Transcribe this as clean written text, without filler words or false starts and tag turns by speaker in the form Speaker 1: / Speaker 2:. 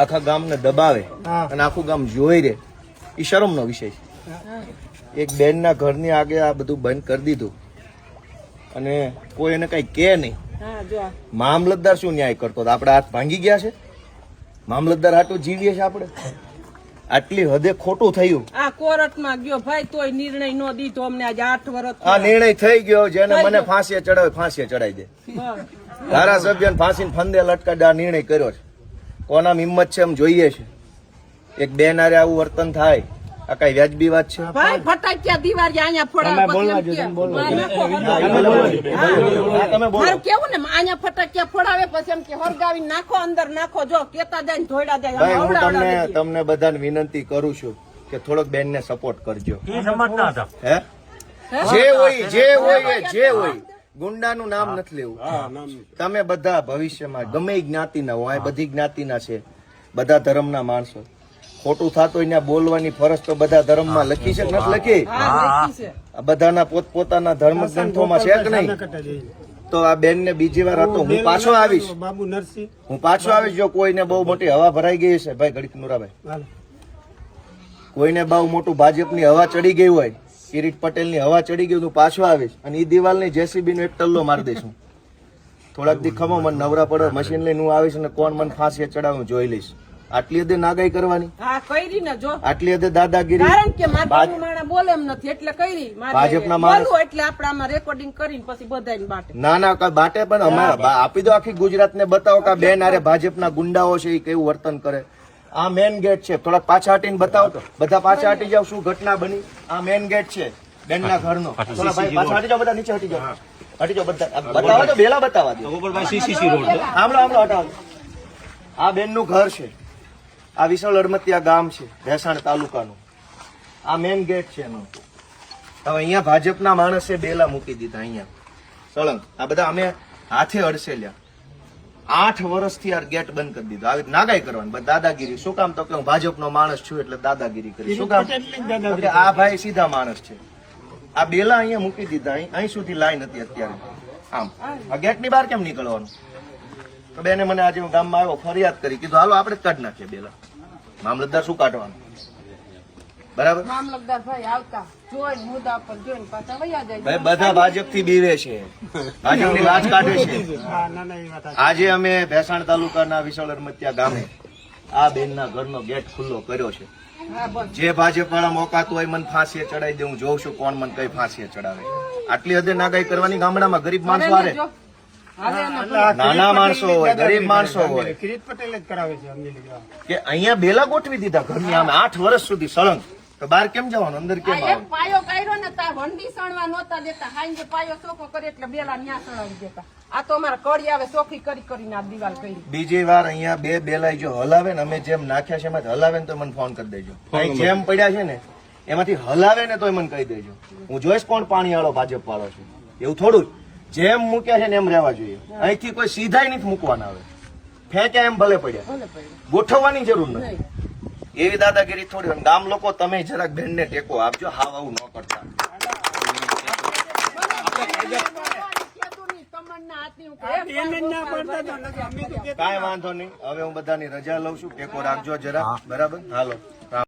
Speaker 1: આખા ગામને દબાવે અને આખું ગામ જોઈ રે, એ શરમનો વિષય છે. એક બેનના ઘરની આગે આ બધું બંધ કરી દીધું અને કોઈ એને કઈ કે નહીં. મામલતદાર શું ન્યાય કરતો? આપડે હાથ ભાંગી ગયા છે? મામલતદાર આટલું જીવીએ છે આપણે? આટલી હદે ખોટું થયું.
Speaker 2: આ કોર્ટમાં ગયો ભાઈ તોય નિર્ણય નો દીધો અમને આજે 8 વર્ષ.
Speaker 1: આ નિર્ણય થઈ ગયો. જેને મને ફાંસીએ ચડાવે ફાંસીએ ચડાવી દે. ધારાસભ્ય ફાંસીને ફંદે લટકાડે આ નિર્ણય કર્યો છે. કોના હિંમત છે એમ જોઈએ છે. એક બેન હારે આવું વર્તન થાય આ કઈ વ્યાજબી વાત છે?
Speaker 2: ભાઈ ફટાક્યા દિવાળી અહીંયા ફોડાવે કેવું ને અહીંયા ફટાક્યા ફોડાવે પછી એમ કે હરગાવી નાખો અંદર નાખો. જો કેતા જાય ધોઈડા જાય.
Speaker 1: હું તમને બધાને વિનંતી કરું છું કે થોડોક બેન ને સપોર્ટ કરજો. હે જે હોય ગુંડાનું નામ નથી લેવું. તમે બધા ભવિષ્યમાં ગમે જ્ઞાતિના હો, આ બધી જ્ઞાતિના છે, બધા ધર્મના માણસો. ખોટું થતું હોય બોલવાની ફરજ તો બધા ધર્મમાં લખી છે કે નથી લખી? બધાના પોતપોતાના ધર્મ ગ્રંથોમાં છે કે નહીં? તો આ બેન ને બીજી વાર હતો હું પાછો આવીશ. જો કોઈને બહુ મોટી હવા ભરાઈ ગઈ છે ભાઈ ઘડીક નુરાભાઈ, કોઈને બહુ મોટું ભાજપની હવા ચડી ગઈ હોય, કિરીટ પટેલ ની હવા ચડી ગઈ, હું પાછો આવીશ અને એ દિવાલ ની જેસીબી નો એક ટલ્લો મારી દઈશું. થોડાક દી ખમો મને નવરા પડે મશીન લઈને હું આવીશ અને કોણ મને ફાંસી ચડાવું જોઈ લઈશ. આટલી હદે નાગાઈ કરવાની, આટલી હદે દાદાગીરી.
Speaker 2: કારણ કે મારા બોલે એમ નથી એટલે કરી
Speaker 1: ભાજપના માણસ
Speaker 2: એટલે આપણે આમાં રેકોર્ડિંગ કરીને પછી બધાને બાટે.
Speaker 1: ના બાટે પણ અમારે આપી દો. આખી ગુજરાત ને બતાવો કે બેન આરે ભાજપના ગુંડાઓ છે એ કેવું વર્તન કરે. આ મેન ગેટ છે, થોડાક પાછા હટીને બતાવો તો. બધા પાછા હટી જાવ, શું ઘટના બની. આ મેન ગેટ છે બેનના ઘરનો. થોડા ભાઈ પાછા હટી જાવ, બધા નીચે હટી જાવ. બધા બતાવો તો, બેલા બતાવા દો. આમળો હટાવો. આ બેન નું ઘર છે. આ વિશાળ અડમતિયા ગામ છે ભેસાણ તાલુકાનું. આ મેન ગેટ છે એનો. હવે અહીંયા ભાજપના માણસે બેલા મૂકી દીધા અહીંયા સળંગ. આ બધા અમે હાથે અડસેલ્યા. 8 વર્ષથી આ ગેટ બંધ કરી દીધો. આવી નાગાઈ કરવાની, દાદાગીરી. શું કામ? તો કે હું ભાજપનો માણસ છું એટલે દાદાગીરી કરી. શું કામ? આ ભાઈ સીધા માણસ છે. આ બેલા અહીંયા મૂકી દીધા. અહીં સુધી લાઈન હતી અત્યારે. આમ આ ગેટ ની બહાર કેમ નીકળવાનું? તો બેને મને આજે હું ગામમાં આવ્યો, ફરિયાદ કરી, કીધું હાલો આપણે જ કાઢી નાખીએ બેલા. મામલતદાર શું કાઢવાનું? બરાબર.
Speaker 2: મામલતદાર ભાઈ આવતા જોઈને મુદ્દા પર જોઈને પાછા વયા જાય.
Speaker 1: ભાઈ બધા ભાજપ થી બીવે છે, ભાજપની લાજ કાઢે છે. આજે અમે ભેસાણ તાલુકાના વિશાળ અડમતિયા ગામે આ બેનના ઘરનો ગેટ ખુલ્લો કર્યો છે. જે ભાજપ વાળા મોકાતું હોય મને ફાંસીએ ચડાવી દે. હું જોઉં છું કોણ મને કઈ ફાંસીએ ચડાવે. આટલી હદે નાગાઈ કરવાની ગામડામાં ગરીબ માણસો હારે, નાના માણસો હોય, ગરીબ માણસો હોય.
Speaker 3: કિરીટ પટેલ જ કરાવે છે
Speaker 1: કે અહીંયા બેલા ગોઠવી દીધા ઘરની આમે 8 વર્ષ સુધી સળંગ. તો બહાર કેમ જવાનું? અંદર કેમ આવવાનું?
Speaker 2: પાયો કાઢ્યો ને તાર વંડી સણવા નહોતા દેતા. હાંજે પાયો ચોખ્ખો કરે એટલે બેલા ન્યા સણાવી દેતા. આ તો અમારા કડી આવે ચોખ્ખી કરીને આ દિવાલ કરી.
Speaker 1: બીજી વાર અહીંયા બે બેલા જો હલાવે ને, અમે જેમ નાખ્યા છે એમાંથી હલાવે ને તો મને ફોન કરી દેજો. અહીં જેમ પડ્યા છે ને એમાંથી હલાવે ને તો મને કહી દેજો. હું જોઈશ કોણ પાણી વાળો ભાજપ વાળો છે. એવું થોડું જેમ મૂક્યા છે ને એમ રહેવા જોઈએ. અહીંથી કોઈ સીધાય નથી મૂકવાના. આવે ફેંક્યા એમ ભલે પડ્યા, ગોઠવવાની જરૂર નથી. એવી દાદાગીરી થોડી. ગામ લોકો તમે જરાક બેન ને ટેકો આપજો. હાવ આવું ન કરતા. કાંઈ વાંધો નહીં. હવે હું બધાની રજા લઉં છું. ટેકો રાખજો જરા. બરાબર. હાલો.